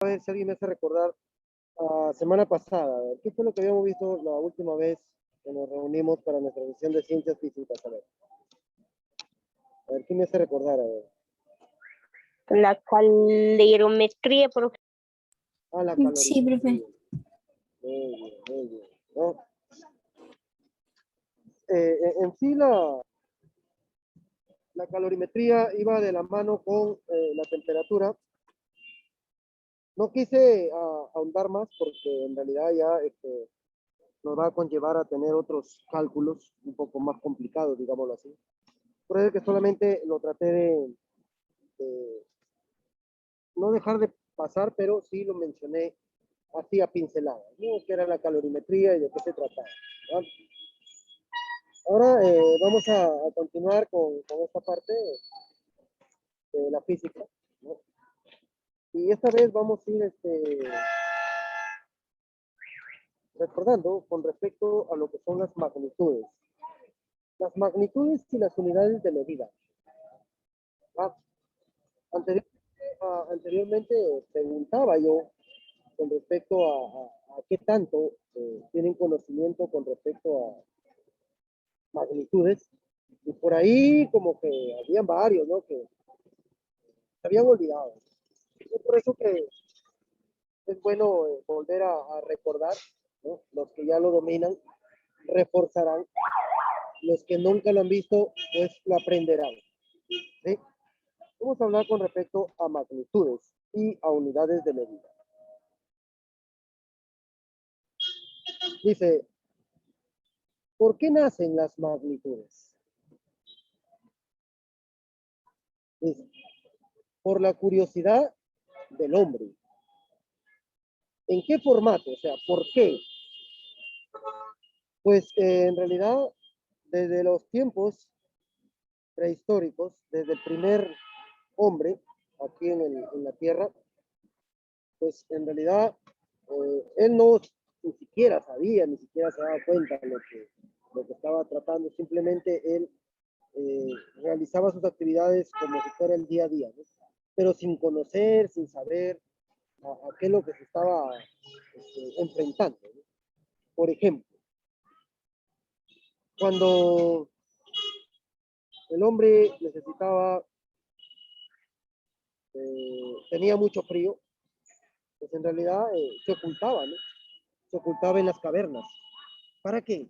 A ver si alguien me hace recordar semana pasada. A ver, ¿qué fue lo que habíamos visto la última vez que nos reunimos para nuestra sesión de ciencias físicas? A ver, ¿quién me hace recordar? A ver. La calorimetría, profe. La Sí, calorimetría. profe. Muy bien, muy bien. ¿No? En sí, la calorimetría iba de la mano con la temperatura. No quise ahondar más porque en realidad ya nos va a conllevar a tener otros cálculos un poco más complicados, digámoslo así. Por eso es que solamente lo traté de no dejar de pasar, pero sí lo mencioné así a pinceladas, ¿no? Que era la calorimetría y de qué se trataba, ¿verdad? Ahora vamos a continuar con esta parte de la física, ¿no? Y esta vez vamos a ir recordando con respecto a lo que son las magnitudes. Las magnitudes y las unidades de medida. Anteriormente preguntaba yo con respecto a qué tanto tienen conocimiento con respecto a magnitudes. Y por ahí como que habían varios, ¿no? Que se habían olvidado. Es por eso que es bueno volver a recordar, ¿no? Los que ya lo dominan, reforzarán. Los que nunca lo han visto, pues lo aprenderán. ¿Sí? Vamos a hablar con respecto a magnitudes y a unidades de medida. Dice, ¿por qué nacen las magnitudes? Dice, por la curiosidad del hombre. ¿En qué formato? O sea, ¿por qué? Pues en realidad, desde los tiempos prehistóricos, desde el primer hombre aquí en la Tierra, pues en realidad él no ni siquiera sabía, ni siquiera se daba cuenta de lo que estaba tratando, simplemente él realizaba sus actividades como si fuera el día a día, ¿no? Pero sin conocer, sin saber a qué es lo que se estaba enfrentando, ¿no? Por ejemplo, cuando el hombre necesitaba, tenía mucho frío, pues en realidad se ocultaba, ¿no? Se ocultaba en las cavernas. ¿Para qué?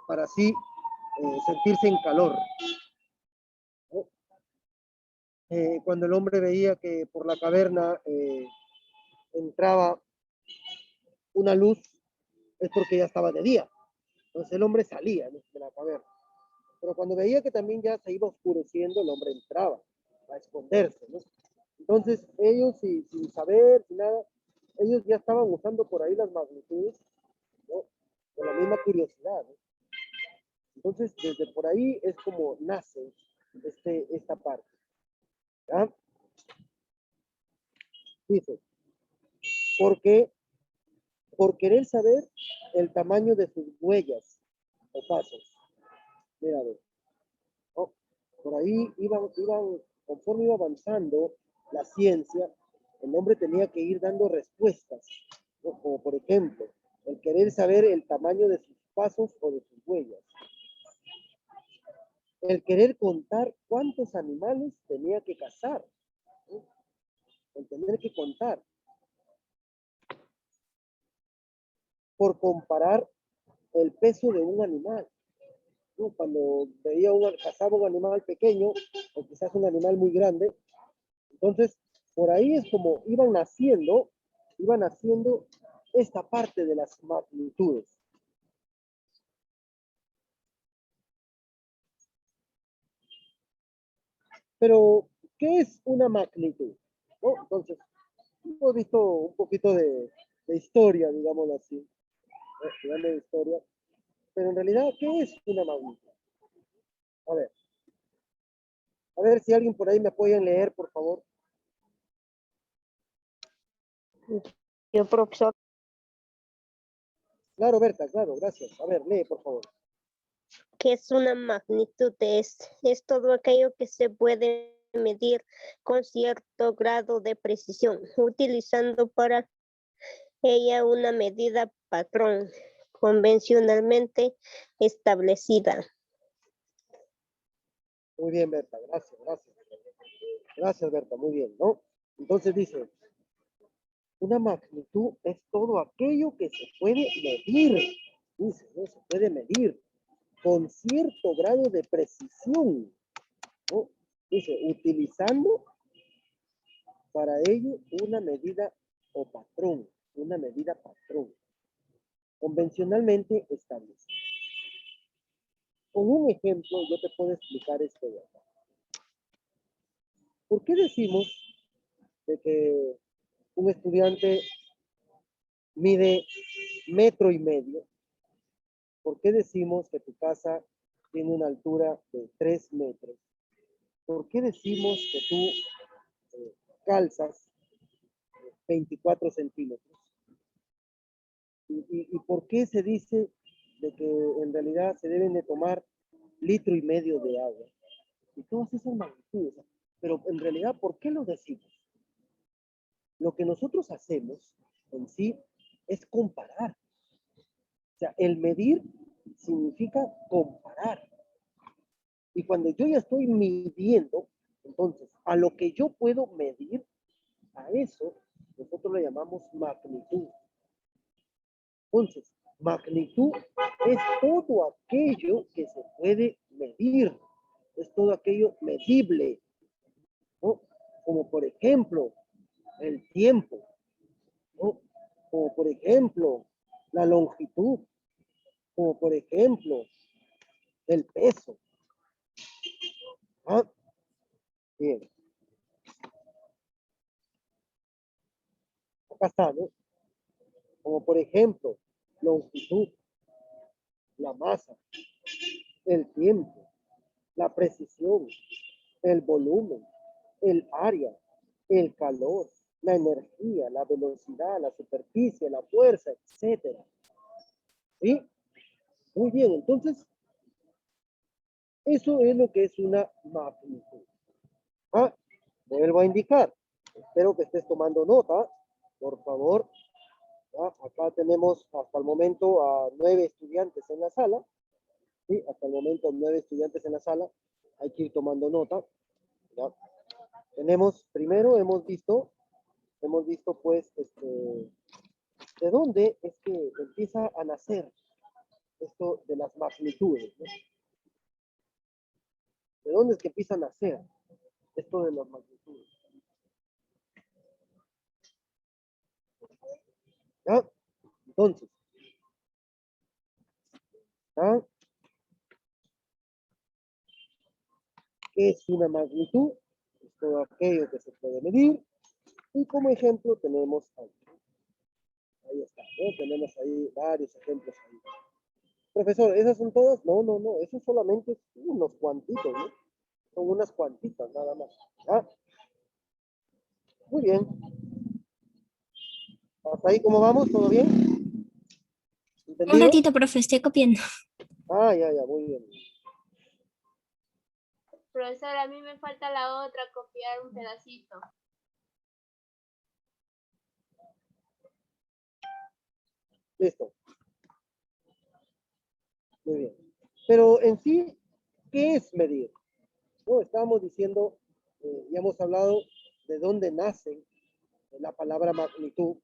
Para así sentirse en calor, ¿no? Cuando el hombre veía que por la caverna entraba una luz, es porque ya estaba de día. Entonces el hombre salía, ¿no?, de la caverna. Pero cuando veía que también ya se iba oscureciendo, el hombre entraba a esconderse, ¿no? Entonces ellos, sin saber, sin nada, ellos ya estaban usando por ahí las magnitudes, ¿no?, con la misma curiosidad, ¿no? Entonces, desde por ahí es como nace esta parte, ¿ya? Dice, porque por querer saber el tamaño de sus huellas o pasos. Mira, a ver, ¿no? Por ahí conforme iba avanzando la ciencia, el hombre tenía que ir dando respuestas, ¿no? Como por ejemplo, el querer saber el tamaño de sus pasos o de sus huellas. El querer contar cuántos animales tenía que cazar, ¿no? El tener que contar. Por comparar el peso de un animal, ¿no? Cuando cazaba un animal pequeño o quizás un animal muy grande, entonces por ahí es como iban naciendo esta parte de las magnitudes. Pero, ¿qué es una magnitud? ¿No? Entonces, hemos visto un poquito de historia, digámoslo así, de historia, pero en realidad, ¿qué es una magnitud? A ver si alguien por ahí me apoya en leer, por favor. Yo, profesor. Claro, Berta, claro, gracias. A ver, lee, por favor. ¿Qué es una magnitud? Es todo aquello que se puede medir con cierto grado de precisión, utilizando para ella una medida patrón convencionalmente establecida. Muy bien, Berta, gracias, gracias. Gracias, Berta, muy bien, ¿no? Entonces dice, una magnitud es todo aquello que se puede medir, dice, ¿no? Se puede medir con cierto grado de precisión, ¿no? Dice, utilizando para ello una medida o patrón, una medida patrón, convencionalmente establecida. Con un ejemplo yo te puedo explicar esto de acá. ¿Por qué decimos de que un estudiante mide 1,5 metros? ¿Por qué decimos que tu casa tiene una altura de 3 metros? ¿Por qué decimos que tú calzas 24 centímetros? ¿Y por qué se dice de que en realidad se deben de tomar 1,5 litros de agua? Y todas esas magnitudes. Pero en realidad, ¿por qué lo decimos? Lo que nosotros hacemos en sí es comparar. O sea, el medir significa comparar. Y cuando yo ya estoy midiendo, entonces, a lo que yo puedo medir, a eso nosotros le llamamos magnitud. Entonces, magnitud es todo aquello que se puede medir, es todo aquello medible, ¿no? Como por ejemplo, el tiempo, ¿no? Como por ejemplo, la longitud, como por ejemplo, el peso. ¿Ah? Bien. Acá está, ¿no? Como por ejemplo, longitud, la masa, el tiempo, la precisión, el volumen, el área, el calor, la energía, la velocidad, la superficie, la fuerza, etcétera. ¿Sí? Muy bien, entonces, eso es lo que es una magnitud. Ah, vuelvo a indicar. Espero que estés tomando nota, por favor. ¿Ya? Acá tenemos hasta el momento a 9 estudiantes en la sala. ¿Sí? Hasta el momento 9 estudiantes en la sala. Hay que ir tomando nota. ¿Ya? Tenemos, primero hemos visto pues, de dónde es que empieza a nacer esto de las magnitudes, ¿no? ¿De dónde es que empieza a nacer esto de las magnitudes? ¿Ya? Entonces, ¿ya? ¿Qué es una magnitud? Es todo aquello que se puede medir. Y como ejemplo tenemos ahí está, ¿no? Tenemos ahí varios ejemplos ahí. Profesor, ¿esas son todas? No, no, no, eso solamente es unos cuantitos, ¿no? Son unas cuantitas nada más. ¿Ya? Muy bien. ¿Hasta ahí cómo vamos? ¿Todo bien? Un ¿Entendido? ratito, profe, estoy copiando. Ah, ya, ya, muy bien. Profesor, a mí me falta la otra, copiar un pedacito. Listo. Muy bien. Pero en sí, ¿qué es medir? No, estábamos diciendo, ya hemos hablado de dónde nace la palabra magnitud.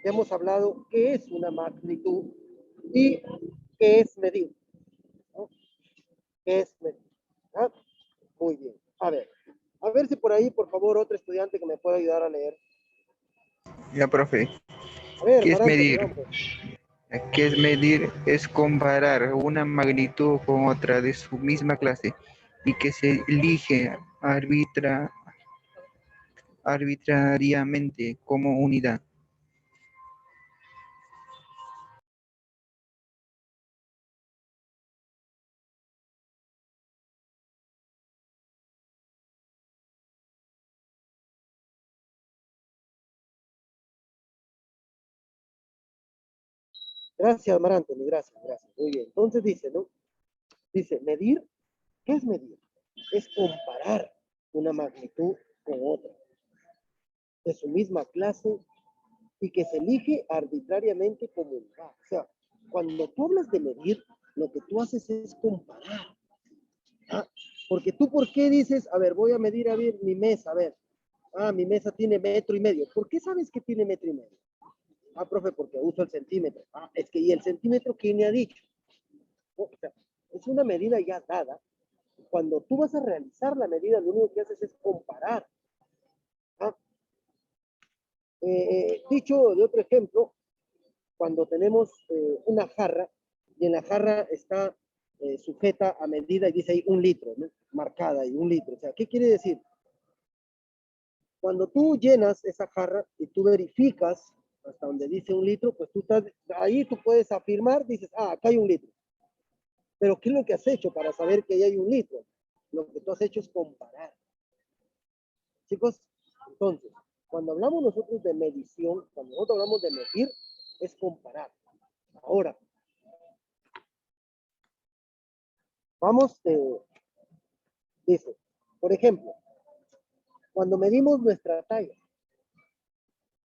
Ya hemos hablado qué es una magnitud y qué es medir, ¿no? ¿Qué es medir? ¿Ah? Muy bien. A ver si por ahí, por favor, otro estudiante que me pueda ayudar a leer. Ya, profe, A ver, ¿qué es Marante, medir? vamos. ¿Qué es medir? Es comparar una magnitud con otra de su misma clase y que se elige arbitrariamente como unidad. Gracias, Marante, gracias, gracias. Muy bien. Entonces dice, ¿no? Dice, medir, ¿qué es medir? Es comparar. una magnitud con otra, de su misma clase y que se elige arbitrariamente como unidad. O sea, cuando tú hablas de medir, lo que tú haces es comparar. ¿Ah? Porque tú, ¿por qué dices, a ver, voy a medir a ver mi mesa, a ver, mi mesa tiene 1,5 metros. ¿Por qué sabes que tiene 1,5 metros? Profe, porque uso el centímetro. Es que, ¿y el centímetro quién le ha dicho? O sea, es una medida ya dada. Cuando tú vas a realizar la medida, lo único que haces es comparar. ¿Ah? Dicho de otro ejemplo, cuando tenemos una jarra y en la jarra está sujeta a medida y dice ahí 1 litro, ¿no? Marcada ahí 1 litro. O sea, ¿qué quiere decir? Cuando tú llenas esa jarra y tú verificas hasta donde dice 1 litro, pues tú estás ahí, tú puedes afirmar, dices, acá hay 1 litro. Pero ¿qué es lo que has hecho para saber que ahí hay 1 litro? Lo que tú has hecho es comparar. Chicos, entonces, cuando hablamos nosotros de medición, cuando nosotros hablamos de medir, es comparar. Ahora, vamos, dice, por ejemplo, cuando medimos nuestra talla,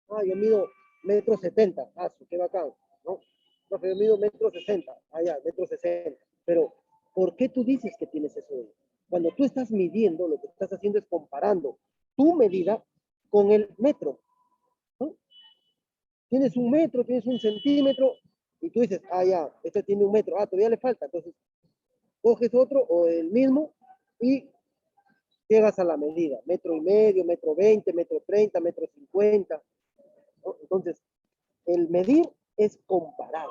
yo mido 1,70 m, qué bacán, ¿no? Profe, yo mido 1,60 m, ya, 1,60 m. Pero, ¿por qué tú dices que tienes eso? Cuando tú estás midiendo, lo que estás haciendo es comparando tu medida con el metro, ¿no? Tienes 1 metro, tienes 1 centímetro, y tú dices, ya, este tiene 1 metro, todavía le falta. Entonces, coges otro o el mismo y llegas a la medida, 1,5 m, 1,20 m, 1,30 m, 1,50 m, ¿no? Entonces, el medir es comparar.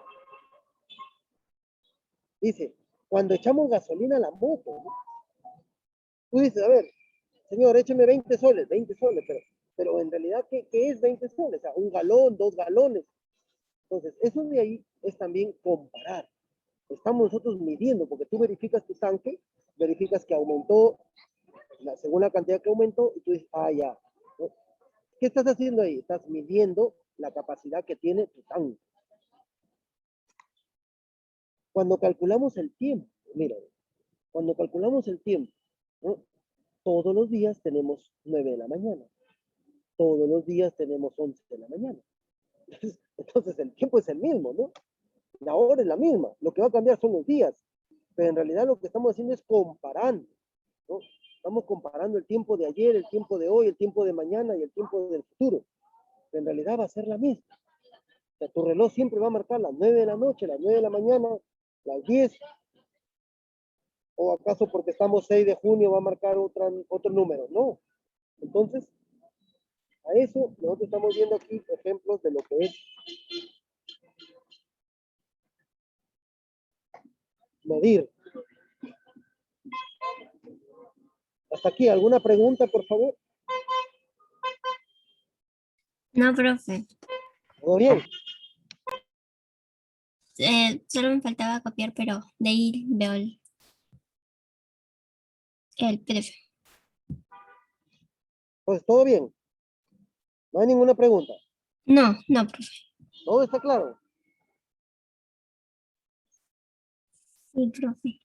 Dice, cuando echamos gasolina a la moto, ¿no? Tú dices, a ver, señor, écheme 20 soles, pero en realidad, ¿qué es 20 soles? O sea, 1 galón, 2 galones. Entonces, eso de ahí es también comparar. Estamos nosotros midiendo, porque tú verificas tu tanque, verificas que aumentó, según la cantidad que aumentó, y tú dices, ya. ¿No? ¿Qué estás haciendo ahí? Estás midiendo la capacidad que tiene tu tanque. Cuando calculamos el tiempo, mira, cuando calculamos el tiempo, ¿no? Todos los días tenemos 9 de la mañana. Todos los días tenemos 11 de la mañana. Entonces el tiempo es el mismo, ¿no? La hora es la misma. Lo que va a cambiar son los días. Pero en realidad lo que estamos haciendo es comparando, ¿no? Estamos comparando el tiempo de ayer, el tiempo de hoy, el tiempo de mañana y el tiempo del futuro. Pero en realidad va a ser la misma. O sea, tu reloj siempre va a marcar las 9 de la noche, las 9 de la mañana, las 10. ¿O acaso porque estamos 6 de junio va a marcar otro número? No. Entonces, a eso nosotros estamos viendo aquí ejemplos de lo que es medir. Hasta aquí, ¿alguna pregunta, por favor? No, profe. ¿Todo bien? Solo me faltaba copiar, pero de ahí veo el PDF. Pues todo bien. No hay ninguna pregunta. No, no, profe. ¿Todo está claro? Sí, profe.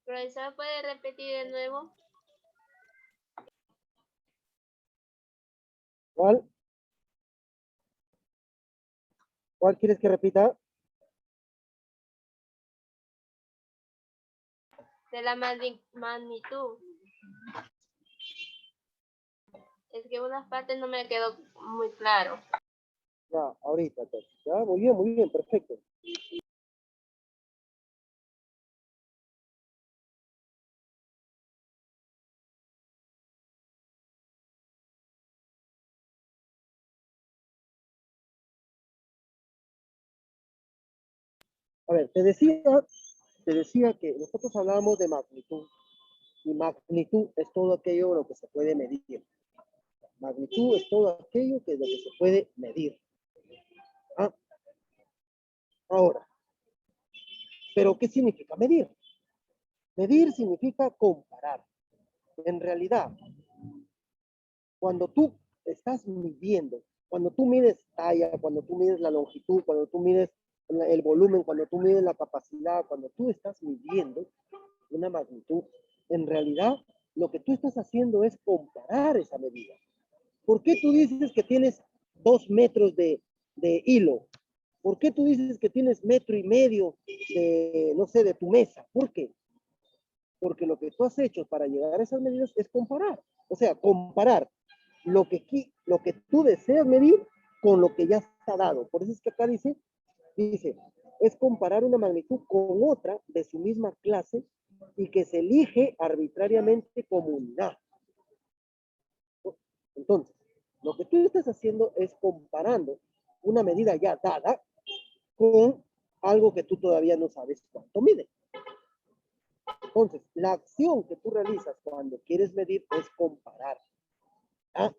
Profesor, ¿puede repetir de nuevo? ¿Cuál? ¿Cuál quieres que repita? De la magnitud. Es que unas partes no me quedó muy claro. Ya, ahorita. Entonces. Ya, muy bien, perfecto. A ver, te decía que nosotros hablábamos de magnitud. Y magnitud es todo aquello lo que se puede medir. Magnitud es todo aquello que es lo que se puede medir. Ah, ahora, ¿pero qué significa medir? Medir significa comparar. En realidad, cuando tú estás midiendo, Cuando tú mides talla, cuando tú mides la longitud, cuando tú mides el volumen, cuando tú mides la capacidad, cuando tú estás midiendo una magnitud, en realidad lo que tú estás haciendo es comparar esa medida. ¿Por qué tú dices que tienes 2 metros de hilo? ¿Por qué tú dices que tienes 1,5 metros de, no sé, de tu mesa? ¿Por qué? Porque lo que tú has hecho para llegar a esas medidas es comparar. O sea, comparar lo que tú deseas medir con lo que ya está dado. Por eso es que acá dice, es comparar una magnitud con otra de su misma clase y que se elige arbitrariamente como unidad. Entonces, lo que tú estás haciendo es comparando una medida ya dada con algo que tú todavía no sabes cuánto mide. Entonces, la acción que tú realizas cuando quieres medir es comparar. ¿Ah?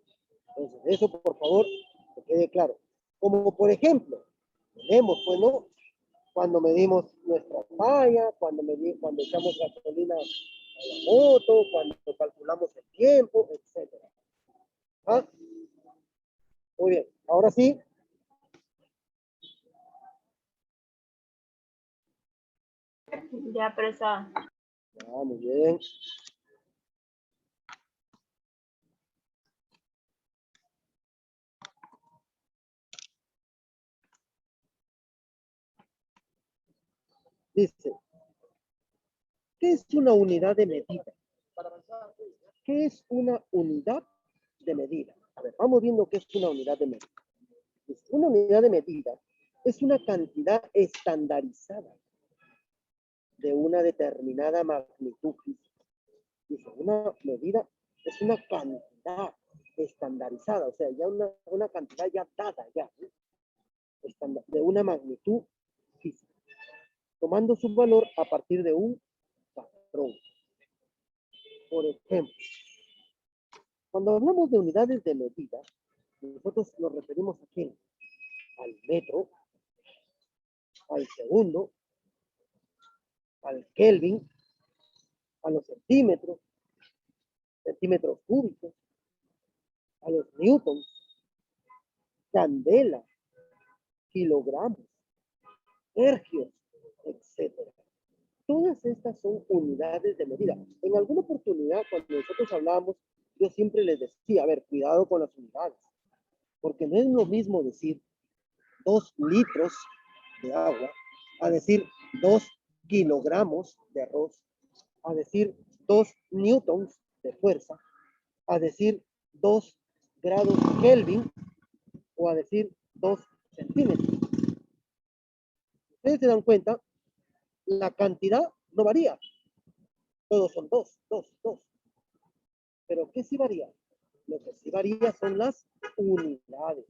Entonces, eso por favor, que quede claro. Como por ejemplo, tenemos, pues, ¿no? Cuando medimos nuestra falla, cuando echamos gasolina a la moto, cuando calculamos el tiempo, etc. ¿Ah? Muy bien, ahora sí. Ya, profesor. Muy bien. Dice, ¿qué es una unidad de medida? ¿Qué es una unidad de medida? A ver, vamos viendo qué es una unidad de medida. Una unidad de medida es una cantidad estandarizada de una determinada magnitud física. Dice, una medida es una cantidad estandarizada, o sea, ya una cantidad ya dada, ya, ¿no? De una magnitud física, tomando su valor a partir de un patrón. Por ejemplo, cuando hablamos de unidades de medida, nosotros nos referimos a quién? Al metro, al segundo, al Kelvin, a los centímetros, centímetros cúbicos, a los newtons, candela, kilogramos, hercios, etcétera. Todas estas son unidades de medida. En alguna oportunidad, cuando nosotros hablábamos, yo siempre les decía, a ver, cuidado con las unidades, porque no es lo mismo decir 2 litros de agua a decir 2 kilogramos de arroz, a decir 2 newtons de fuerza, a decir 2 grados Kelvin o a decir 2 centímetros. Ustedes se dan cuenta, la cantidad no varía. Todos son 2, 2, 2. Pero ¿qué sí varía? Lo que sí varía son las unidades.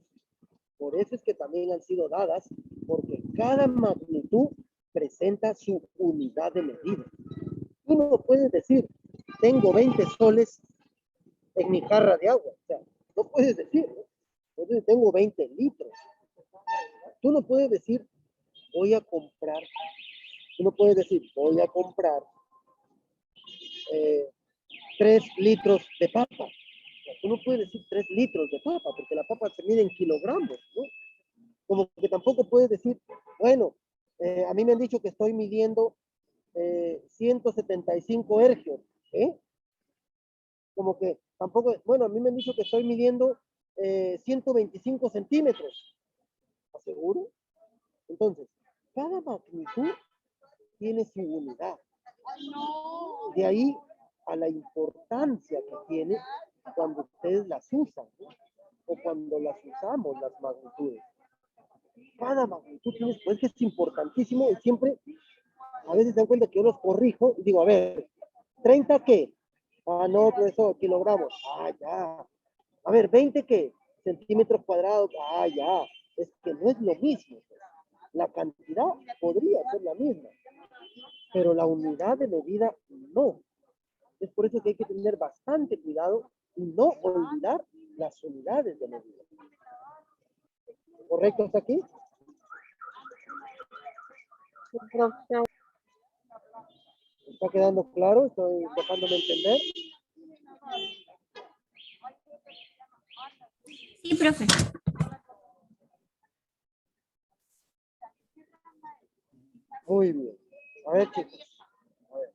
Por eso es que también han sido dadas, porque cada magnitud presenta su unidad de medida. Tú no puedes decir, tengo 20 soles en mi jarra de agua. O sea, no puedes decir, ¿no? Entonces tengo 20 litros. Tú no puedes decir, voy a comprar 3 litros de papa. O sea, tú no puedes decir 3 litros de papa, porque la papa se mide en kilogramos, ¿no? Como que tampoco puedes decir, bueno, a mí me han dicho que estoy midiendo 175 hercios, ¿eh? Como que tampoco, bueno, a mí me han dicho que estoy midiendo 125 centímetros. ¿Estás seguro? Entonces, cada magnitud tiene su unidad. De ahí a la importancia que tiene cuando ustedes las usan, ¿no? O cuando las usamos, las magnitudes. Cada magnitud tiene, pues que es importantísimo y siempre, a veces se dan cuenta que yo los corrijo y digo, a ver, ¿30 qué? Ah, no, profesor, kilogramos. Ah, ya. A ver, ¿20 qué? Centímetros cuadrados. Ah, ya. Es que no es lo mismo. La cantidad podría ser la misma, pero la unidad de medida no. Es por eso que hay que tener bastante cuidado y no olvidar las unidades de medida. ¿Correcto hasta aquí? ¿Está quedando claro? ¿Estoy dejándome entender? Sí, profe. Muy bien. A ver, chicos. A ver.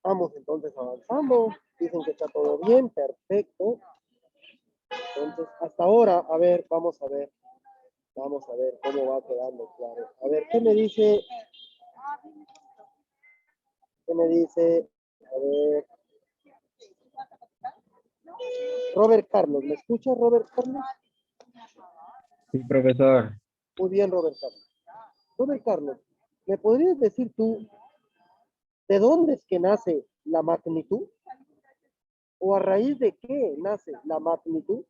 Vamos entonces avanzando. Dicen que está todo bien, perfecto. Entonces, hasta ahora, a ver, vamos a ver. Vamos a ver cómo va quedando claro. A ver, ¿qué me dice? ¿Qué me dice? A ver. Robert Carlos, ¿me escucha Robert Carlos? Sí, profesor. Muy bien, Robert Carlos. Robert Carlos, ¿me podrías decir tú de dónde es que nace la magnitud? ¿O a raíz de qué nace la magnitud?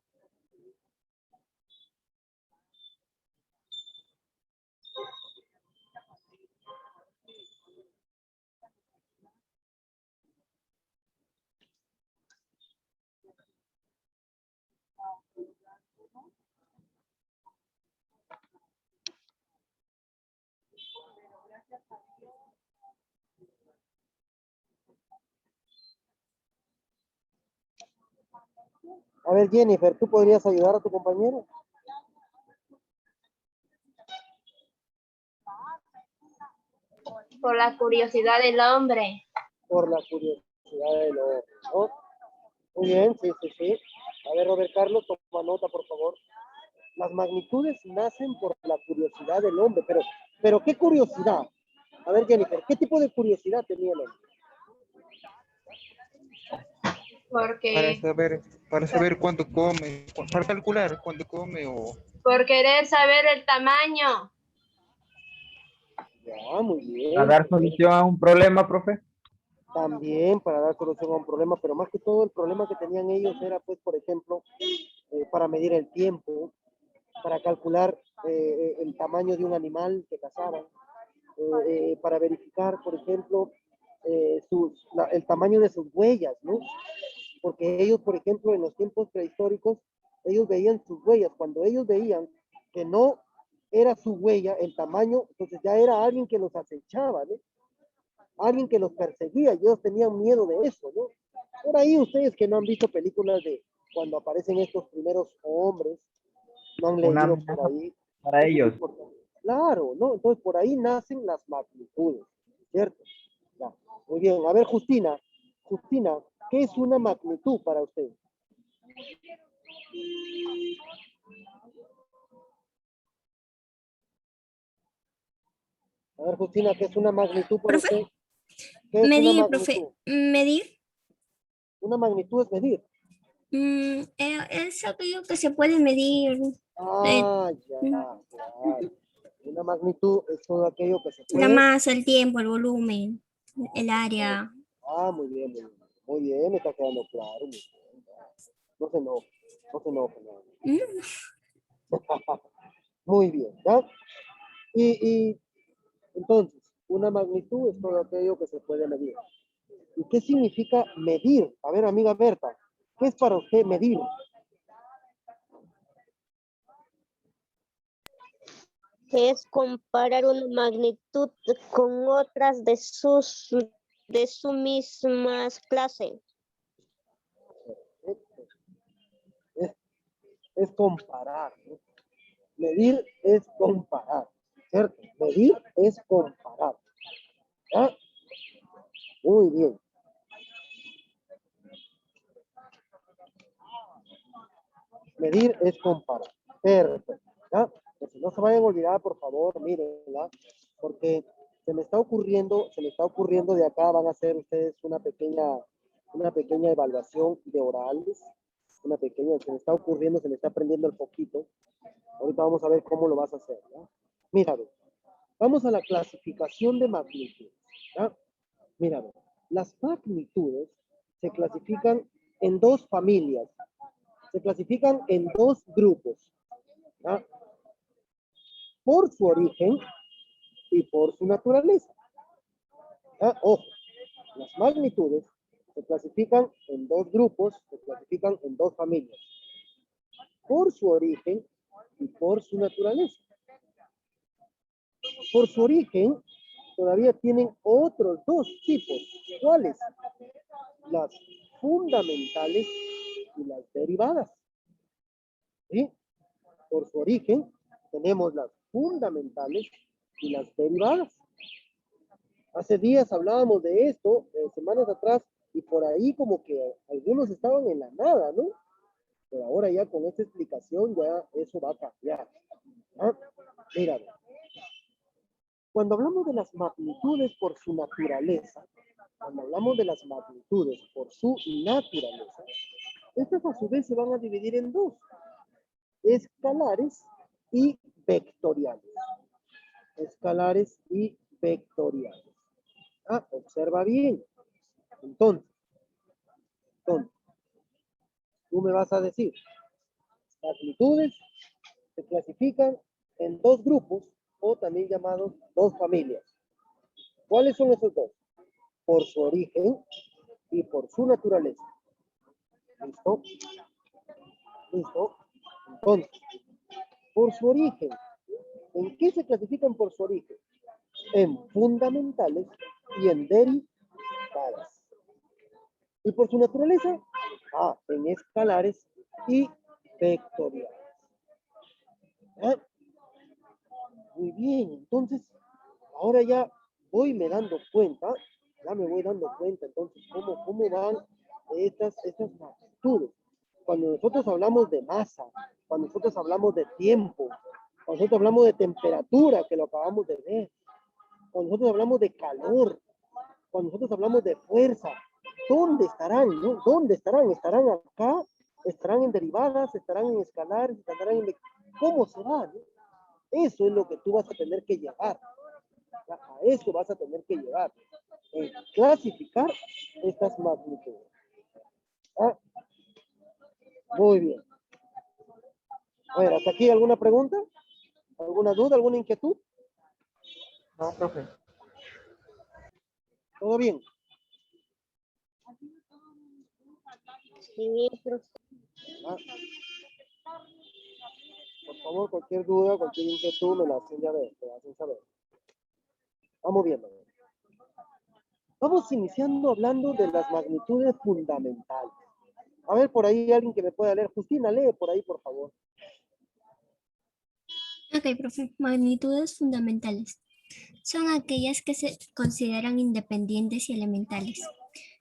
A ver, Jennifer, ¿tú podrías ayudar a tu compañero? Por la curiosidad del hombre. Por la curiosidad del hombre, ¿no? Muy bien, sí, sí, sí. A ver, Robert Carlos, toma nota, por favor. Las magnitudes nacen por la curiosidad del hombre, pero ¿qué curiosidad? A ver, Jennifer, ¿qué tipo de curiosidad tenía el hombre? Porque Para saber cuánto come, para calcular cuánto come o por querer saber el tamaño. Ya, muy bien. ¿A dar solución a un problema, profe? También para dar solución a un problema, pero más que todo el problema que tenían ellos era, pues, por ejemplo, para medir el tiempo, para calcular el tamaño de un animal que cazaban, para verificar, por ejemplo, el tamaño de sus huellas, ¿no? Porque ellos, por ejemplo, en los tiempos prehistóricos, ellos veían sus huellas. Cuando ellos veían que no era su huella, el tamaño, entonces ya era alguien que los acechaba, ¿no? Alguien que los perseguía, y ellos tenían miedo de eso, ¿no? Por ahí ustedes que no han visto películas de cuando aparecen estos primeros hombres, no han Una leído por amenaza ahí. para Eso es ellos. importante. Claro, ¿no? Entonces por ahí nacen las magnitudes, ¿cierto? Ya. Muy bien, a ver, Justina, ¿qué es una magnitud para usted? A ver, Justina, ¿qué es una magnitud para Profe, usted? ¿Qué es una medir, profe, magnitud? medir. Una magnitud es medir. Es aquello que se puede medir. eh, Ah, ya, mm, claro. Una magnitud es todo aquello que se la puede. masa, el tiempo, el volumen, el área. Ah, muy bien, muy bien. Muy bien, me está quedando claro. Muy bien. No se enoje, no se enoje. No. Mm, Muy bien, ¿ya? Y entonces, una magnitud es todo aquello que se puede medir. ¿Y qué significa medir? A ver, amiga Berta, ¿qué es para usted medir? Es comparar una magnitud con otras de su misma clase. Es, es comparar, ¿no? Medir es comparar, ¿cierto? Medir es comparar. ¿Ya? Muy bien. Medir es comparar. Perfecto. ¿Ya? Pues si no se vayan a olvidar, por favor, mírenla, porque se me está ocurriendo de acá, van a hacer ustedes una pequeña evaluación de orales, una pequeña, se me está ocurriendo, se me está prendiendo el poquito. Ahorita vamos a ver cómo lo vas a hacer, ¿ya? Mira, ve, vamos a la clasificación de magnitudes, ¿ya? Mira, ve, las magnitudes se clasifican en dos familias, se clasifican en dos grupos, ¿ya? Por su origen y por su naturaleza. ¿Ya? Ojo, las magnitudes se clasifican en dos grupos, se clasifican en dos familias, por su origen y por su naturaleza. Por su origen, todavía tienen otros dos tipos. ¿Cuáles? Las fundamentales y las derivadas. ¿Sí? Por su origen, tenemos las fundamentales y las derivadas. Hace días hablábamos de esto, semanas atrás, y por ahí como que algunos estaban en la nada, ¿no? Pero ahora ya con esta explicación ya eso va a cambiar. ¿Ah? Mira, cuando hablamos de las magnitudes por su naturaleza, cuando hablamos de las magnitudes por su naturaleza, estas a su vez se van a dividir en dos, escalares y vectoriales. Escalares y vectoriales. Ah, observa bien. Entonces, tú me vas a decir, magnitudes se clasifican en dos grupos o también llamados dos familias. ¿Cuáles son esos dos? Por su origen y por su naturaleza. ¿Listo? ¿Listo? Entonces, por su origen. ¿En qué se clasifican por su origen? En fundamentales y en derivadas. ¿Y por su naturaleza? Ah, en escalares y vectoriales. ¿Ah? Muy bien, entonces, ahora ya me dando cuenta, entonces, cómo van estas magnitudes. Cuando nosotros hablamos de masa, cuando nosotros hablamos de tiempo, cuando nosotros hablamos de temperatura, que lo acabamos de ver, cuando nosotros hablamos de calor, cuando nosotros hablamos de fuerza, ¿dónde estarán? ¿No? ¿Dónde estarán? ¿Estarán acá? ¿Estarán en derivadas? ¿Estarán en escalares? ¿Estarán en... ¿Cómo se va? ¿No? Eso es lo que tú vas a tener que llevar. A eso vas a tener que llevar. Clasificar estas magnitudes. ¿Ah? Muy bien. A ver, ¿hasta aquí alguna pregunta? ¿Alguna duda? ¿Alguna inquietud? No, profe. ¿Todo bien? Sí, ¿Ah? Por favor, cualquier duda, cualquier inquietud, me la hacen saber. Vamos viendo. Vamos iniciando hablando de las magnitudes fundamentales. A ver, por ahí alguien que me pueda leer. Justina, lee por ahí, por favor. Ok, profe. Magnitudes fundamentales. Son aquellas que se consideran independientes y elementales.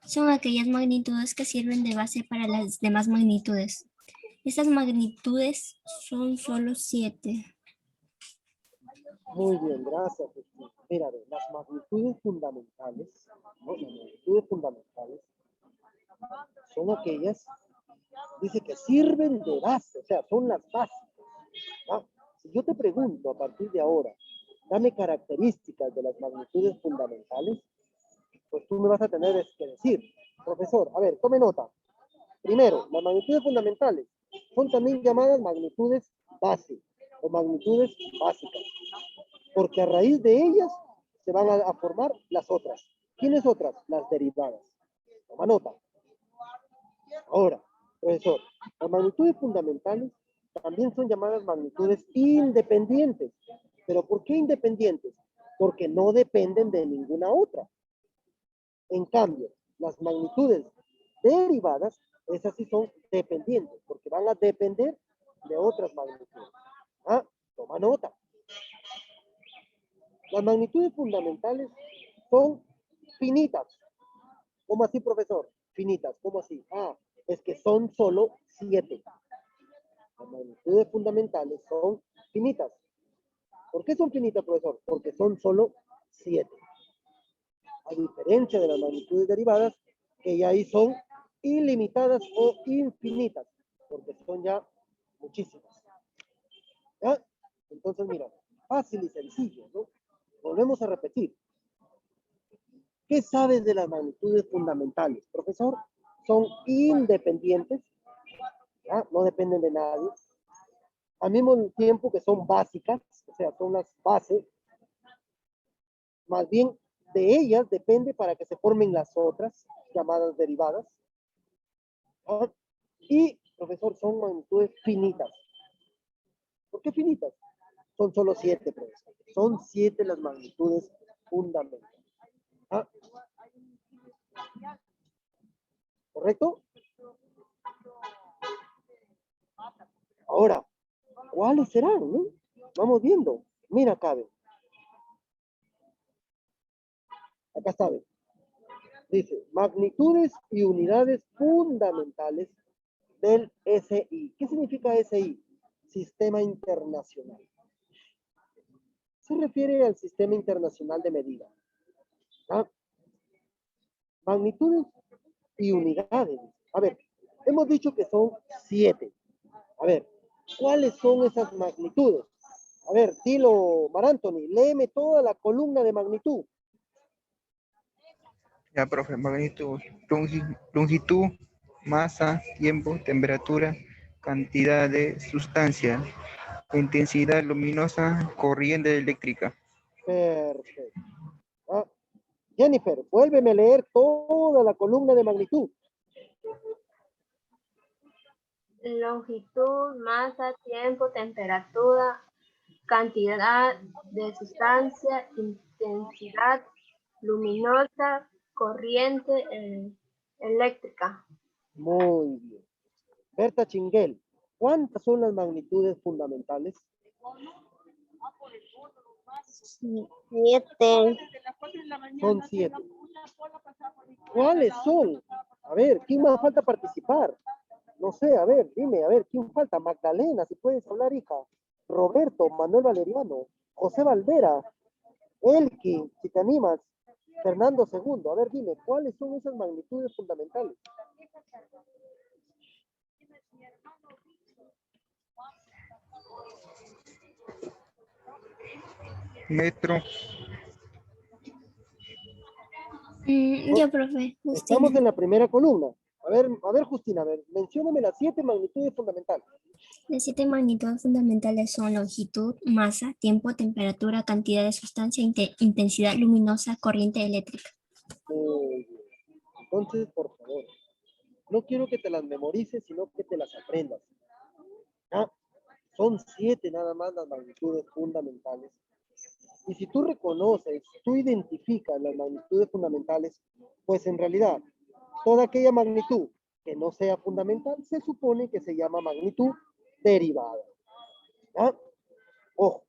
Son aquellas magnitudes que sirven de base para las demás magnitudes. Estas magnitudes son solo 7. Muy bien, gracias, Justina. Mira, las magnitudes fundamentales, ¿no? Las magnitudes fundamentales son aquellas, dice que sirven de base, o sea, son las básicas. ¿Ah? Si yo te pregunto a partir de ahora, dame características de las magnitudes fundamentales, pues tú me vas a tener que decir, profesor, a ver, tome nota. Primero, las magnitudes fundamentales son también llamadas magnitudes base o magnitudes básicas, porque a raíz de ellas se van a formar las otras. ¿Quiénes otras? Las derivadas. Toma nota. Ahora, profesor, las magnitudes fundamentales también son llamadas magnitudes independientes. ¿Pero por qué independientes? Porque no dependen de ninguna otra. En cambio, las magnitudes derivadas, esas sí son dependientes, porque van a depender de otras magnitudes. Ah, toma nota. Las magnitudes fundamentales son finitas. ¿Cómo así, profesor? Finitas, ¿cómo así? Ah, es que son solo 7. Las magnitudes fundamentales son finitas. ¿Por qué son finitas, profesor? Porque son solo 7. A diferencia de las magnitudes derivadas, que ya ahí son ilimitadas o infinitas, porque son ya muchísimas. ¿Ya? Entonces, mira, fácil y sencillo, ¿no? Volvemos a repetir. ¿Qué sabes de las magnitudes fundamentales, profesor? Son independientes, ¿ya? No dependen de nadie. Al mismo tiempo que son básicas, o sea, son las bases. Más bien, de ellas depende para que se formen las otras, llamadas derivadas. ¿Ah? Y, profesor, son magnitudes finitas. ¿Por qué finitas? Son solo 7, profesor. Son 7 las magnitudes fundamentales. ¿Ah? ¿Correcto? Ahora, ¿cuáles serán? ¿No? Vamos viendo. Mira, cabe. Acá está, ¿ve? Dice, magnitudes y unidades fundamentales del SI. ¿Qué significa SI? Sistema Internacional. Se refiere al Sistema Internacional de Medida. ¿Ah? Magnitudes y unidades. A ver, hemos dicho que son 7. A ver, ¿cuáles son esas magnitudes? A ver, dilo, Mar Anthony, léeme toda la columna de magnitud. Ya, profe, magnitud, longitud, masa, tiempo, temperatura, cantidad de sustancia, intensidad luminosa, corriente eléctrica. Perfecto. ¿Ah? Jennifer, vuélveme a leer toda la columna de magnitud. Longitud, masa, tiempo, temperatura, cantidad de sustancia, intensidad luminosa, corriente eléctrica. Muy bien. Berta Chinguel, ¿cuántas son las magnitudes fundamentales? 7. Son 7. ¿Cuáles son? A ver, ¿quién más falta participar? No sé, a ver, dime, a ver, ¿quién falta? Magdalena, si puedes hablar, hija. Roberto, Manuel Valeriano, José Valdera, Elki, si te animas, Fernando II. A ver, dime, ¿cuáles son esas magnitudes fundamentales? Metro, Yo, profe, Estamos Justina. en la primera columna. A ver, Justina, a ver, mencióname las 7 magnitudes fundamentales. Las 7 magnitudes fundamentales son longitud, masa, tiempo, temperatura, cantidad de sustancia, intensidad luminosa, corriente eléctrica. Muy bien. Entonces, por favor, no quiero que te las memorices, sino que te las aprendas. ¿Ah? Son 7 nada más las magnitudes fundamentales. Y si tú reconoces, tú identificas las magnitudes fundamentales, pues en realidad, toda aquella magnitud que no sea fundamental se supone que se llama magnitud derivada. ¿Ah? Ojo.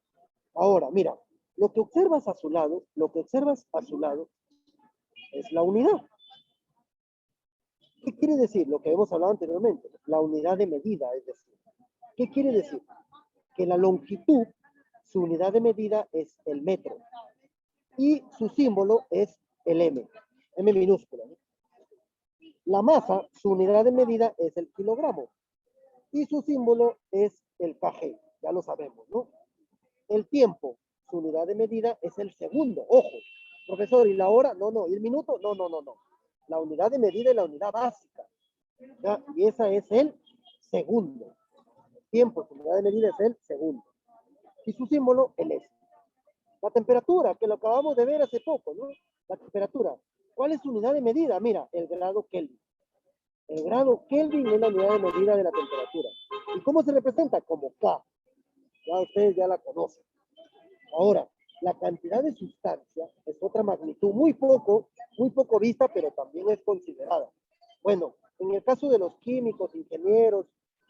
Ahora, mira, lo que observas a su lado, es la unidad. ¿Qué quiere decir? Lo que hemos hablado anteriormente, la unidad de medida, es decir. ¿Qué quiere decir? Que la longitud, su unidad de medida es el metro y su símbolo es el M minúscula, ¿no? La masa, su unidad de medida es el kilogramo y su símbolo es el kg, ya lo sabemos, ¿no? El tiempo, su unidad de medida es el segundo, ojo, profesor, ¿y la hora? No, no, ¿y el minuto? No, no, no, no. La unidad de medida es la unidad básica, ¿ya? Y esa es el segundo. El tiempo, su unidad de medida es el segundo. Y su símbolo, el S. La temperatura, que lo acabamos de ver hace poco, ¿no? La temperatura. ¿Cuál es su unidad de medida? Mira, el grado Kelvin. El grado Kelvin es la unidad de medida de la temperatura. ¿Y cómo se representa? Como K. Ya ustedes ya la conocen. Ahora, la cantidad de sustancia es otra magnitud muy poco vista, pero también es considerada. Bueno, en el caso de los químicos, ingenieros,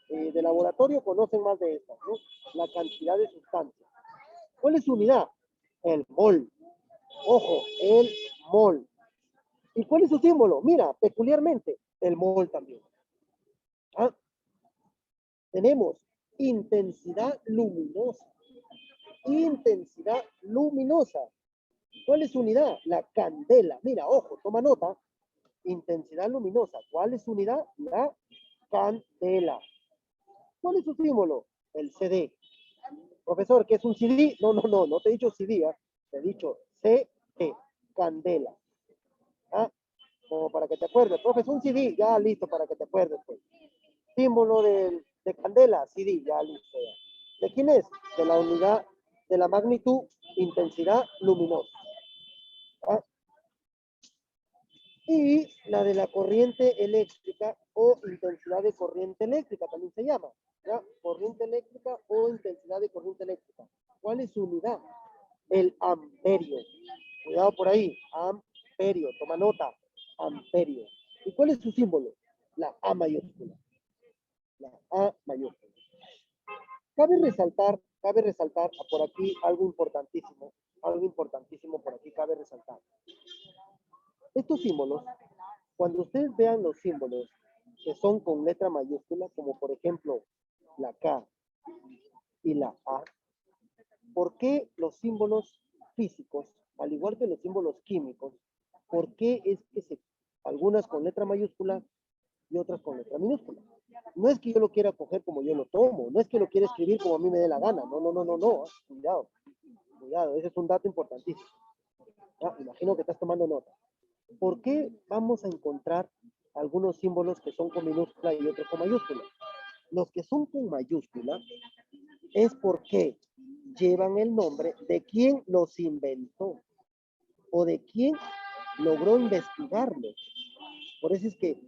de laboratorio, conocen más de estas, ¿no? La cantidad de sustancia. ¿Cuál es su unidad? El mol. Ojo, el mol. ¿Y cuál es su símbolo? Mira, peculiarmente, el mol también. ¿Ah? Tenemos intensidad luminosa. Intensidad luminosa. ¿Cuál es su unidad? La candela. Mira, ojo, toma nota. Intensidad luminosa. ¿Cuál es su unidad? La candela. ¿Cuál es su símbolo? El CD. Profesor, ¿qué es un CD? No, no, no, no te he dicho CD, ¿eh? Te he dicho CD, candela. ¿Ah? Como para que te acuerdes. Profesor, un CD, ya listo, para que te acuerdes. Pues. Símbolo de candela, CD, ya listo. Ya. ¿De quién es? De la unidad, de la magnitud, intensidad luminosa. ¿Ah? Y la de la corriente eléctrica o intensidad de corriente eléctrica, también se llama. ¿Ya? Corriente eléctrica o intensidad de corriente eléctrica. ¿Cuál es su unidad? El amperio. Cuidado por ahí, amperio, toma nota, amperio. ¿Y cuál es su símbolo? La A mayúscula. La A mayúscula. Cabe resaltar por aquí algo importantísimo por aquí cabe resaltar. Estos símbolos, cuando ustedes vean los símbolos que son con letra mayúscula, como por ejemplo la K y la A, ¿por qué los símbolos físicos, al igual que los símbolos químicos, por qué es que algunas con letra mayúscula y otras con letra minúscula? No es que yo lo quiera coger como yo lo tomo, no es que lo quiera escribir como a mí me dé la gana, no, cuidado, cuidado, ese es un dato importantísimo. Imagino que estás tomando nota. ¿Por qué vamos a encontrar algunos símbolos que son con minúscula y otros con mayúscula? Los que son con mayúscula es porque llevan el nombre de quien los inventó o de quien logró investigarlos. Por eso es que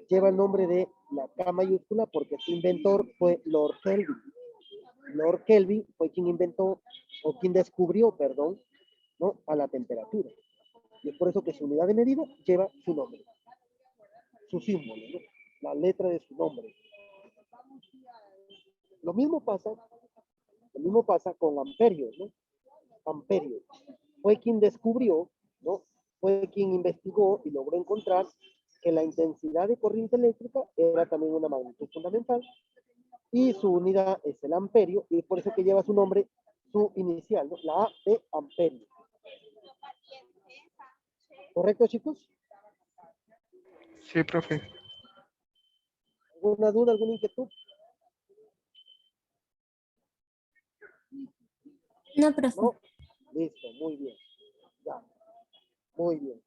lleva el nombre de la K mayúscula, porque su inventor fue Lord Kelvin. Lord Kelvin fue quien inventó, o quien descubrió, perdón, ¿no?, a la temperatura. Y es por eso que su unidad de medida lleva su nombre, su símbolo, ¿no?, la letra de su nombre. Lo mismo pasa con amperios, ¿no? Amperio fue quien descubrió, ¿no?, fue quien investigó y logró encontrar que la intensidad de corriente eléctrica era también una magnitud fundamental, y su unidad es el amperio, y por eso que lleva su nombre, su inicial, ¿no?, la A de amperio. ¿Correcto, chicos? Sí, profe. ¿Alguna duda, alguna inquietud? No, profe. ¿No? Listo, muy bien. Ya, muy bien.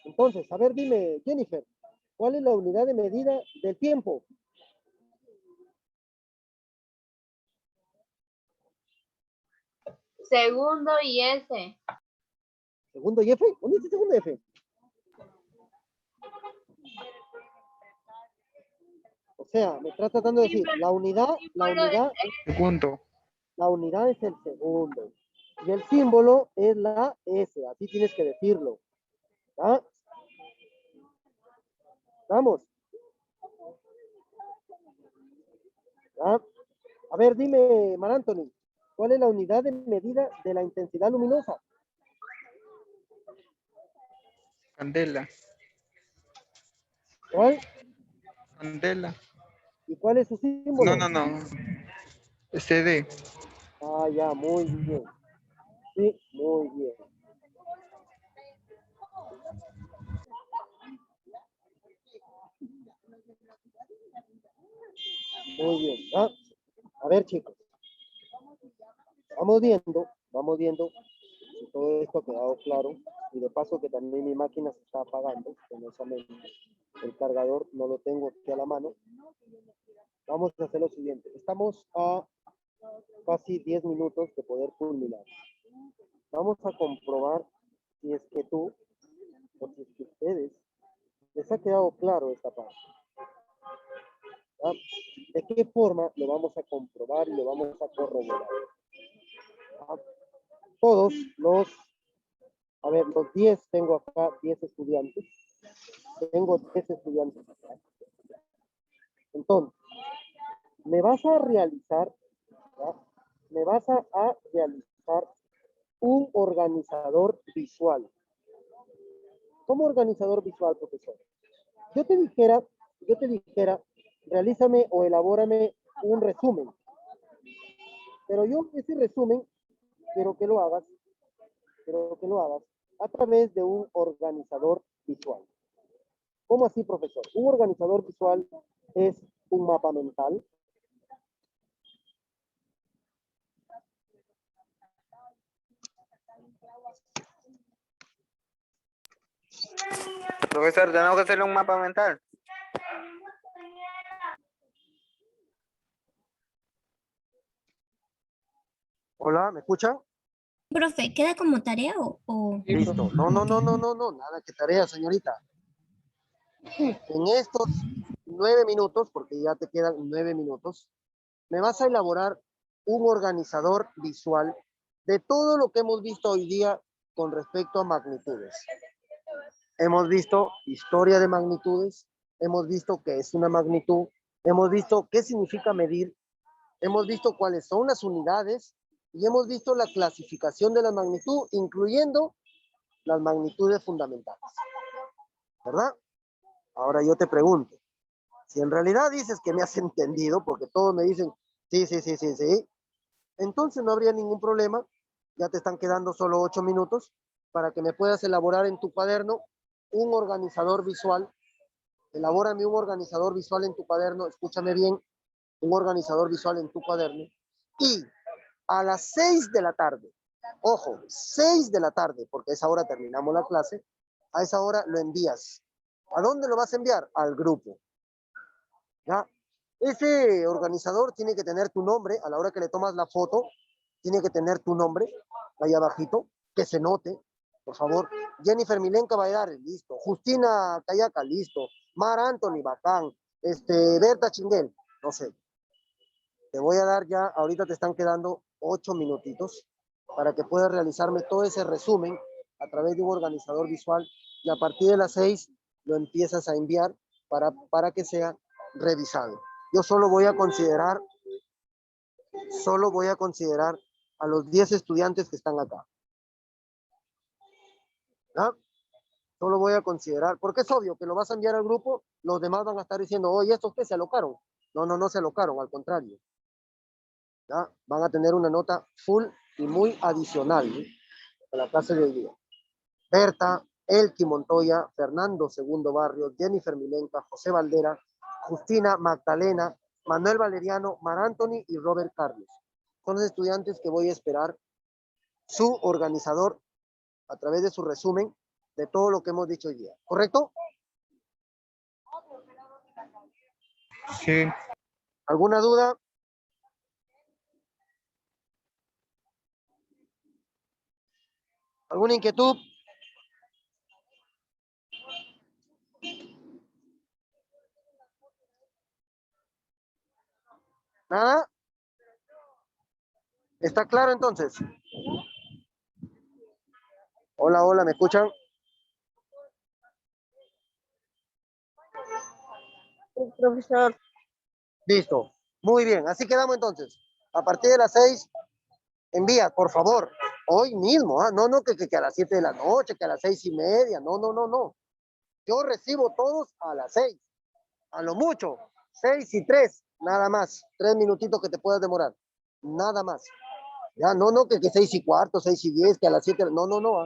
Entonces, a ver, dime, Jennifer, ¿cuál es la unidad de medida del tiempo? Segundo y S. ¿Segundo y F? ¿Dónde dice segundo y F? O sea, me está tratando de decir, la unidad Segundo. es el segundo. Y el símbolo es la S, así tienes que decirlo. ¿Ah? Vamos. ¿Ah? A ver, dime, Mar Anthony, ¿cuál es la unidad de medida de la intensidad luminosa? Candela. ¿Cuál? Candela. ¿Y cuál es su símbolo? No. CD. Ah, ya, muy bien. Sí, muy bien. Muy bien. ¿Ah? A ver, chicos. Vamos viendo si todo esto ha quedado claro. Y de paso que también mi máquina se está apagando, penosamente. El cargador no lo tengo aquí a la mano. Vamos a hacer lo siguiente. Estamos a casi 10 minutos de poder culminar. Vamos a comprobar si es que tú, o si es que ustedes, les ha quedado claro esta parte. ¿Ah? ¿De qué forma lo vamos a comprobar y lo vamos a corroborar? ¿Ah? Todos los 10, tengo acá 10 estudiantes. Tengo 10 estudiantes acá. Entonces, me vas a realizar, ¿ya?, me vas a realizar un organizador visual. ¿Cómo organizador visual, profesor? Yo te dijera, realízame o elabórame un resumen. Pero yo ese resumen quiero que lo hagas a través de un organizador visual. ¿Cómo así, profesor? Un organizador visual es un mapa mental. Profesor, tenemos que hacerle un mapa mental. Hola, ¿me escucha? Profe, ¿queda como tarea o... Sí, Listo. profe. No, nada que tarea, señorita. En estos 9 minutos, porque ya te quedan 9 minutos, me vas a elaborar un organizador visual de todo lo que hemos visto hoy día con respecto a magnitudes. Hemos visto historia de magnitudes, hemos visto qué es una magnitud, hemos visto qué significa medir, hemos visto cuáles son las unidades y hemos visto la clasificación de la magnitud, incluyendo las magnitudes fundamentales. ¿verdad? Ahora yo te pregunto, si en realidad dices que me has entendido, porque todos me dicen, sí, sí, sí, sí, sí, entonces no habría ningún problema, ya te están quedando solo 8 minutos para que me puedas elaborar en tu cuaderno un organizador visual. Elabórame un organizador visual en tu cuaderno, escúchame bien, un organizador visual en tu cuaderno, y a las 6 de la tarde, ojo, 6 de la tarde, porque a esa hora terminamos la clase, a esa hora lo envías. ¿A dónde lo vas a enviar? Al grupo. ¿Ya? Ese organizador tiene que tener tu nombre, a la hora que le tomas la foto, tiene que tener tu nombre, ahí abajito, que se note, por favor. Jennifer Milenka Bailar, listo. Justina Cayaca, listo. Mar Anthony, bacán. Berta Chinguel, no sé. Te voy a dar ya, ahorita te están quedando 8 minutitos para que puedas realizarme todo ese resumen a través de un organizador visual y a partir de las 6 lo empiezas a enviar para que sea revisado. Yo solo voy a considerar a los 10 estudiantes que están acá. ¿Ya? Solo voy a considerar, porque es obvio que lo vas a enviar al grupo, los demás van a estar diciendo, oye, ¿estos qué se alocaron? No, no, no se alocaron, al contrario. ¿Ya? Van a tener una nota full y muy adicional, ¿no? A la clase de hoy día. Berta, Elki Montoya, Fernando Segundo Barrio, Jennifer Milenka, José Valdera, Justina Magdalena, Manuel Valeriano, Mar Anthony y Robert Carlos. Son los estudiantes que voy a esperar su organizador a través de su resumen de todo lo que hemos dicho hoy día. ¿Correcto? Sí. ¿Alguna duda? ¿Alguna inquietud? ¿Nada? ¿Está claro entonces? Hola, hola, ¿me escuchan? Sí, profesor. Listo. Muy bien, así quedamos entonces. A partir de las 6, envía, por favor, hoy mismo. No, no, que a las 7 de la noche, que a las 6:30. No, no, no, no. Yo recibo todos a las 6. A lo mucho, 6:03, nada más. 3 minutitos que te puedas demorar. Nada más. Ya, no, no, que 6:15, 6:10, que a las 7. No, no, no.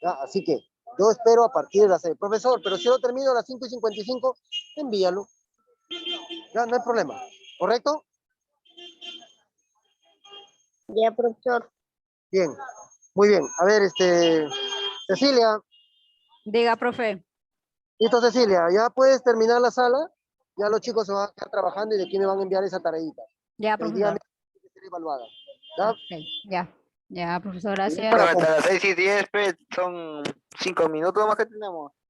Ya, así que yo espero a partir de las 6. Profesor, pero si yo termino a las 5:55, envíalo. Ya, no hay problema. ¿Correcto? Ya, profesor. Bien. Muy bien. A ver, Cecilia. Diga, profe. Listo, Cecilia. Ya puedes terminar la sala. Ya los chicos se van a quedar trabajando y de aquí me van a enviar esa tareita. Ya, El día profesor. tiene que ser evaluada. ¿Ya? Ok, ya. Ya, profesor, Bien, gracias. Bueno, hasta las 6:10, son 5 minutos más que tenemos.